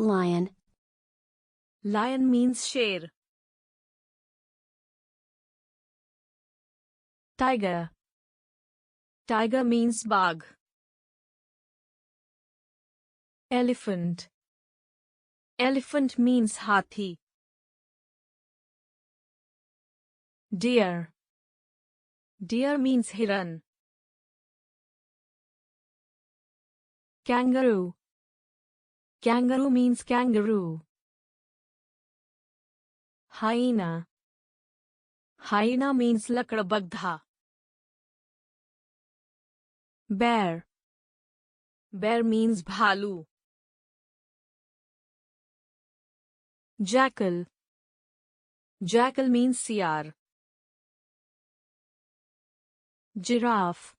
Lion. Lion means sher. Tiger. Tiger means bagh. Elephant. Elephant means hathi. Deer. Deer means hiran. Kangaroo. Kangaroo means kangaroo. Hyena. Hyena means lakdabagdha. Bear. Bear means bhalu. Jackal. Jackal means siyar. Giraffe.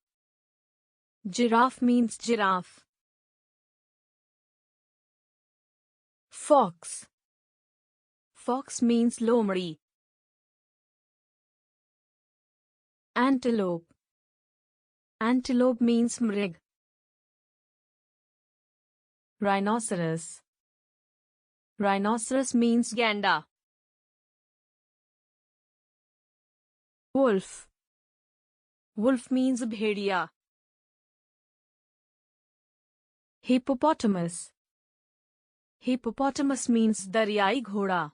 Giraffe means giraffe. Fox. Fox means lomdi. Antelope. Antelope means mrig. Rhinoceros. Rhinoceros means ganda. Wolf. Wolf means bhediya. Hippopotamus. Hippopotamus means daryai ghoda.